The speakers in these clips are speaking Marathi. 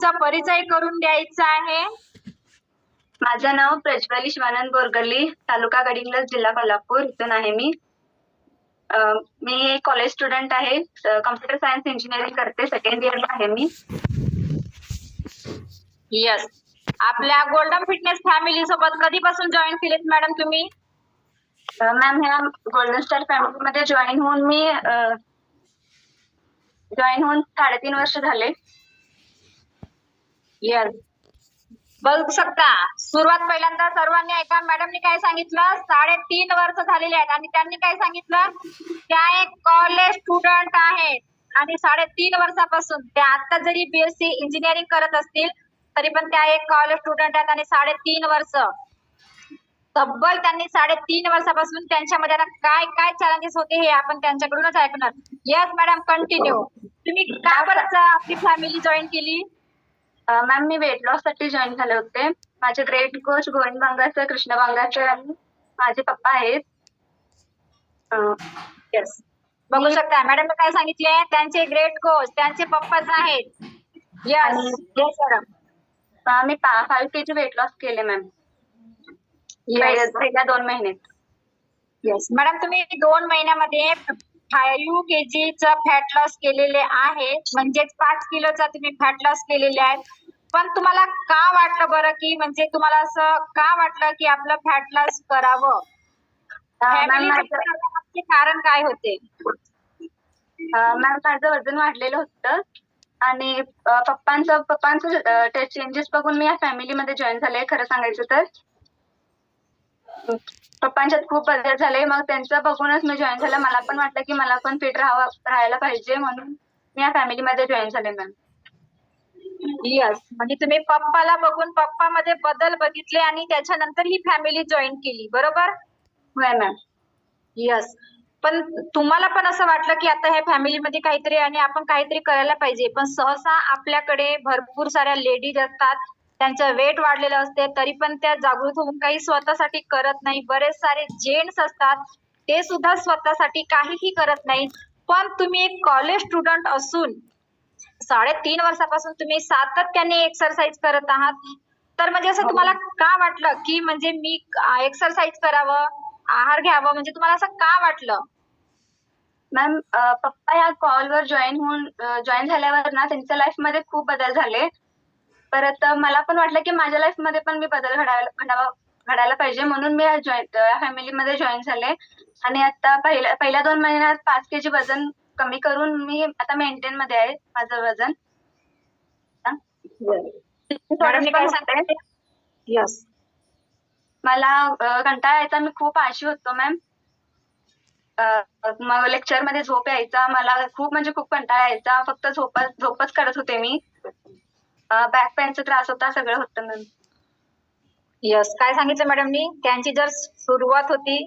चा परिचय करून द्यायचा आहे. माझं नाव प्रज्वली शिवानंद बोरगल्ली, तालुका गडिंग्लज, जिल्हा कोल्हापूर इथून आहे मी. मी कॉलेज स्टुडंट आहे. कॉम्प्युटर सायन्स इंजिनिअरिंग करते. सेकंड इयरला आहे मी. यस. आपल्या गोल्डन फिटनेस फॅमिली सोबत कधीपासून जॉईन केलेत मॅडम तुम्ही? मॅम ह्या गोल्डन स्टार फॅमिलीमध्ये जॉईन होऊन 3.5 वर्ष झाले. यस. बघू शकता, सुरुवात पहिल्यांदा सर्वांनी ऐका. मॅडमनी काय सांगितलं, 3.5 वर्ष झालेले आहेत आणि त्यांनी काय सांगितलं, त्या एक कॉलेज स्टुडंट आहेत आणि 3.5 वर्षापासून त्या आता जरी बीएससी इंजिनिअरिंग करत असतील तरी पण त्या एक कॉलेज स्टुडंट आहेत आणि 3.5 वर्ष तब्बल त्यांनी 3.5 वर्षापासून त्यांच्यामध्ये आता काय काय चॅलेंजेस होते हे आपण त्यांच्याकडूनच ऐकणार. Yes madam, continue. तुम्ही का बरं आपली फॅमिली जॉईन केली? मॅम मी वेट लॉस साठी जॉईन झाले होते. माझे ग्रेट कोच गोविंद बांगासर, कृष्ण बांगासर आणि माझे पप्पा आहेत. यस. बघू शकता मॅडम काय सांगितले, त्यांचे ग्रेट कोच त्यांचे पप्पाच आहेत. Yes yes madam. मी 5 kg वेट लॉस केले मॅम पहिल्या 2 महिन्यात. यस मॅडम, तुम्ही 2 महिन्यामध्ये 5 kg फॅट लॉस केलेले आहे, म्हणजेच 5 किलोचा तुम्ही फॅट लॉस केलेले आहे. पण तुम्हाला का वाटलं बरं, की म्हणजे तुम्हाला असं का वाटलं की आपलं फॅट लॉस करावं? फॅमिली कारण काय होते? मॅम माझं वजन वाढलेलं होतं आणि पप्पांचं चेंजेस बघून मी या फॅमिलीमध्ये जॉईन झाले. खरं सांगायचं तर पप्पांच्यात खूप बदल झाले. मग त्यांचं बघूनच मी जॉईन झाले. मला पण वाटलं की मला पण फिट राहायला पाहिजे, म्हणून मी या फॅमिलीमध्ये जॉईन झाले मॅम. यस, म्हणजे तुम्ही पप्पाला बघून पप्पामध्ये बदल बघितले आणि त्याच्यानंतर ही फॅमिली जॉईन केली, बरोबर? होय मॅम. यस. पण तुम्हाला पण असं वाटलं की आता ह्या फॅमिलीमध्ये काहीतरी आणि आपण काहीतरी करायला पाहिजे, पण सहसा आपल्याकडे भरपूर साऱ्या लेडीज असतात, त्यांचं वेट वाढलेलं असते तरी पण त्या जागृत होऊन काही स्वतःसाठी करत नाही. बरेच सारे जेंट्स असतात, ते सुद्धा स्वतःसाठी काहीही करत नाही. पण तुम्ही एक कॉलेज स्टुडंट असून 3.5 वर्षापासून तुम्ही सातत्याने एक्सरसाइज करत आहात, तर म्हणजे असं तुम्हाला का वाटलं की म्हणजे मी एक्सरसाइज करावं, आहार घ्यावं, म्हणजे तुम्हाला असं का वाटलं? मॅम पप्पा या कॉलवर जॉईन झाल्यावर ना त्यांच्या लाईफमध्ये खूप बदल झाले. परत मला पण वाटलं की माझ्या लाईफमध्ये पण मी बदल घडायला पाहिजे, म्हणून मी या फॅमिलीमध्ये जॉईन झाले. आणि आता पहिल्या 2 महिन्यात 5 kg वजन कमी करून मी आता मेंटेन मध्ये आहे माझं वजन. काय सांगते? यस. मला कंटाळा यायचा, मी खूप आळशी होतो मॅम. मग लेक्चर मध्ये झोप यायचा, मला खूप म्हणजे खूप कंटाळा यायचा. फक्त झोपच करत होते मी. बॅक पेनचा त्रास होता, सगळं होतं मॅम. यस, काय सांगितलं मॅडमनी, त्यांची जर सुरुवात होती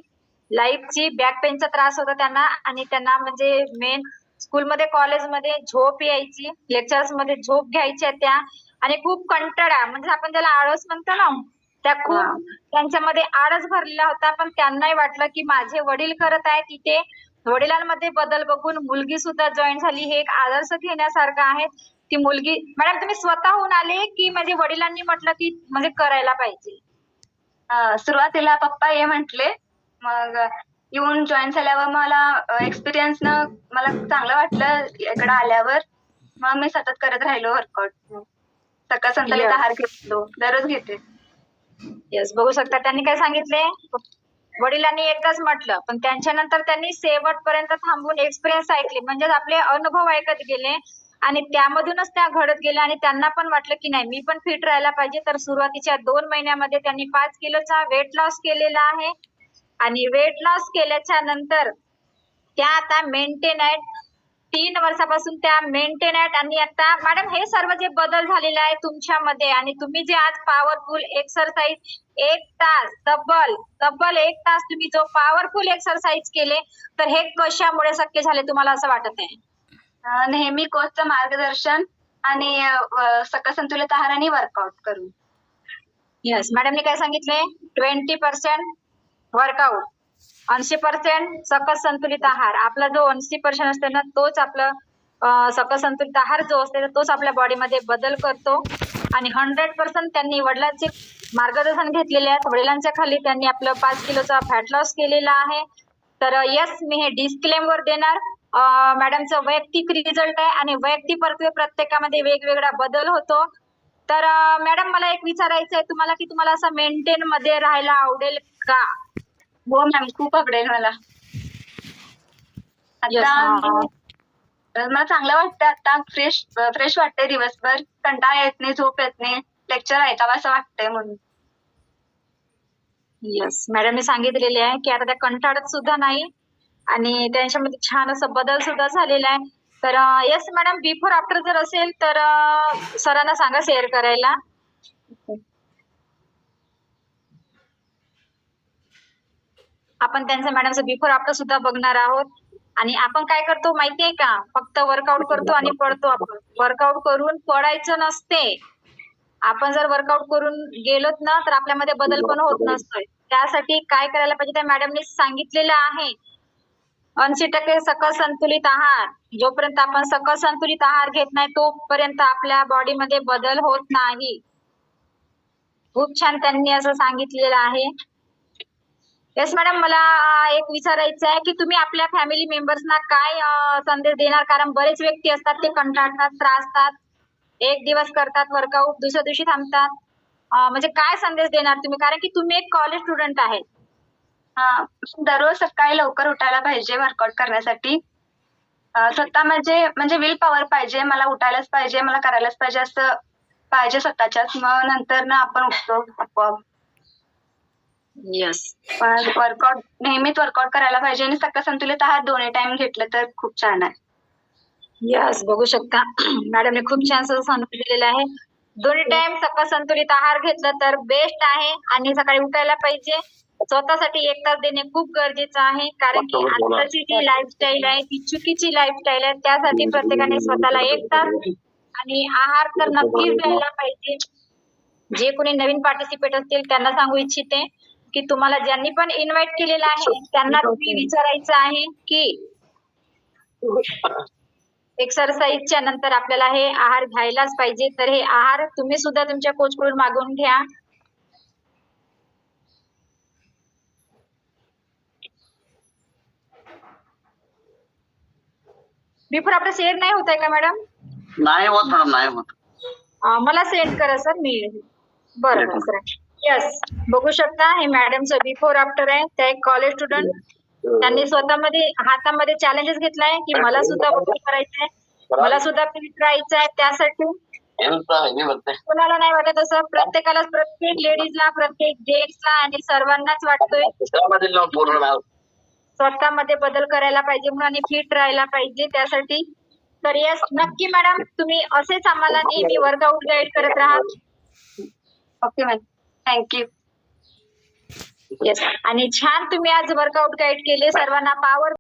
लाईफची, बॅक पेनचा त्रास होता त्यांना आणि त्यांना म्हणजे मेन स्कूलमध्ये कॉलेजमध्ये झोप यायची, लेक्चर्स मध्ये झोप घ्यायच्या त्या आणि खूप कंटाळा, म्हणजे आपण ज्याला आळस म्हणतो ना, त्या खूप त्यांच्यामध्ये आळस भरलेला होता. पण त्यांनाही वाटलं की माझे वडील करत आहेत, तिथे वडिलांमध्ये बदल बघून मुलगी सुद्धा जॉईन झाली. हे एक आदर्श घेण्यासारखं आहे. ती मुलगी, मॅडम तुम्ही स्वतःहून आले की म्हणजे वडिलांनी म्हटलं की म्हणजे करायला पाहिजे? सुरुवातीला पप्पा ये म्हटले, मग येऊन जॉईन झाल्यावर मला एक्सपिरियन्स मला चांगलं वाटलं इकडे आल्यावर. मग मी सतत करत राहिलो वर्कआउट. सकाळ संतुलित आहार घेतलो, दररोज घेते. यस, बघू शकता त्यांनी काय सांगितले, वडिलांनी एकदाच म्हटलं पण त्यांच्यानंतर त्यांनी शेवटपर्यंत थांबून एक्सपिरियन्स ऐकले, म्हणजे आपले अनुभव ऐकत गेले आणि त्यामधूनच त्या घडत गेल्या आणि त्यांना पण वाटलं की नाही मी पण फिट राहायला पाहिजे. तर सुरुवातीच्या 2 महिन्यामध्ये त्यांनी 5 किलोचा वेट लॉस केलेला आहे आणि वेट लॉस केल्याच्या नंतर त्या आता मेंटेन आहेत. 3 वर्षापासून त्या मेंटेन आहेत आणि आता मॅडम हे सर्व जे बदल झालेले आहे तुमच्यामध्ये आणि तुम्ही जे आज पॉवरफुल एक्सरसाइज 1 तास तब्बल 1 तास तुम्ही जो पॉवरफुल एक्सरसाइज केले, तर हे कशामुळे शक्य झाले तुम्हाला असं वाटत आहे? नेहमी कोचचं मार्गदर्शन आणि सकस संतुलित आहार आणि वर्कआउट करून. यस, मॅडमने काय सांगितले, 20% वर्कआउट, 80% सकस संतुलित आहार. आपला जो 80% असतो ना, तोच आपलं सकस संतुलित आहार जो असते तोच आपल्या बॉडीमध्ये बदल करतो आणि 100% त्यांनी वडिलांचे मार्गदर्शन घेतलेले आहे. वडिलांच्या खाली त्यांनी आपलं 5 किलोचा फॅट लॉस केलेला आहे. तर येस, मी हे डिस्क्लेमर देणार. मॅडमचा वैयक्तिक रिझल्ट आहे आणि वैयक्तिक प्रत्येकामध्ये वेगवेगळा बदल होतो. तर मॅडम मला एक विचारायचं आहे तुम्हाला की तुम्हाला असं मेंटेन मध्ये राहायला आवडेल का? हो मॅम, खूप आवडेल मला. Yes, आता मला चांगलं वाटतं, आता फ्रेश वाटतंय दिवसभर. कंटाळा येत नाही, झोप येत नाही, लेक्चर ऐकावं असं वाटतंय म्हणून. येस, मॅडमने सांगितलेले आहे की आता त्या कंटाळत सुद्धा नाही आणि त्यांच्यामध्ये छान असं बदल सुद्धा झालेला आहे. तर येस मॅडम, बिफोर आफ्टर जर असेल तर सरांना सांगा शेअर करायला. आपण त्यांचं मॅडमचं बिफोर आफ्टर सुद्धा बघणार आहोत. आणि आपण काय करतो माहितीये का, फक्त वर्कआउट करतो आणि पडतो. आपण वर्कआउट करून पडायचं नसते. आपण जर वर्कआउट करून गेलोत ना तर आपल्यामध्ये बदल पण होत नसतोय. त्यासाठी काय करायला पाहिजे त्या मॅडमने सांगितलेलं आहे. 80% सकस संतुलित आहार. जोपर्यंत आपण सकस संतुलित आहार घेत नाही तोपर्यंत आपल्या बॉडीमध्ये बदल होत नाही. खूप छान त्यांनी असं सांगितलेलं आहे. येस मॅडम, मला एक विचारायचं आहे की तुम्ही आपल्या फॅमिली मेंबर्सना काय संदेश देणार? कारण बरेच व्यक्ती असतात ते कंटाळतात, त्रासतात, एक दिवस करतात वर्कआउट, दुसऱ्या दिवशी थांबतात. म्हणजे काय संदेश देणार तुम्ही? कारण की तुम्ही एक कॉलेज स्टुडंट आहे. हा, दररोज सकाळी लवकर उठायला पाहिजे वर्कआउट करण्यासाठी. स्वतः म्हणजे विल पॉवर पाहिजे, मला उठायलाच पाहिजे, मला करायलाच पाहिजे असं पाहिजे स्वतःच्याच. मग नंतर ना आपण उठतो आपोआप. येस, वर्कआउट नेहमीच वर्कआउट करायला पाहिजे आणि सकस संतुलित आहार दोन्ही टाइम घेतलं तर खूप छान आहे. यस, बघू शकता मॅडमने खूप छान असं सांगितलेलं आहे. दोन्ही टाइम सकस संतुलित आहार घेतला तर बेस्ट आहे आणि सकाळी उठायला पाहिजे. स्वतःसाठी 1 तास देणे खूप गरजेचं आहे. कारण की आजकालची जी लाईफस्टाईल आहे ती चुकीची लाईफस्टाईल आहे. त्यासाठी प्रत्येकाने स्वतःला 1 तास आणि आहार तर नक्कीच द्यायला पाहिजे. जे कोणी नवीन पार्टिसिपेट असतील त्यांना सांगू इच्छिते की तुम्हाला ज्यांनी पण इन्व्हाइट केलेलं आहे त्यांना तुम्ही विचारायचं आहे की एक्सरसाइजच्या नंतर आपल्याला हे आहार घ्यायलाच पाहिजे. तर हे आहार तुम्ही सुद्धा तुमच्या कोचकडून मागून घ्या. बिफोर आफ्टर शेअर नाही होत आहे का मॅडम? नाही होत मॅडम, नाही होत. मला सेंड करा सर. मी बरं सर. येस, बघू शकता हे मॅडमचं बिफोर आफ्टर आहे. त्या एक कॉलेज स्टुडंट, त्यांनी स्वतःमध्ये हातामध्ये चॅलेंजेस घेतलाय की मला सुद्धा बदल करायचा आहे, मला सुद्धा फिट राहायचं आहे. त्यासाठी कोणाला नाही वाटत असं, प्रत्येकाला, प्रत्येक लेडीजला, प्रत्येक जेंट्सला आणि सर्वांनाच वाटतोय स्वतःमध्ये बदल करायला पाहिजे म्हणून आणि फिट राहायला पाहिजे त्यासाठी. तर येस, नक्की मॅडम तुम्ही असेच आम्हाला नेहमी वर्कआउट गाईड करत राहा. Okay ma'am, thank you. येस, आणि छान तुम्ही आज वर्कआउट गाईड केले, सर्वांना पॉवर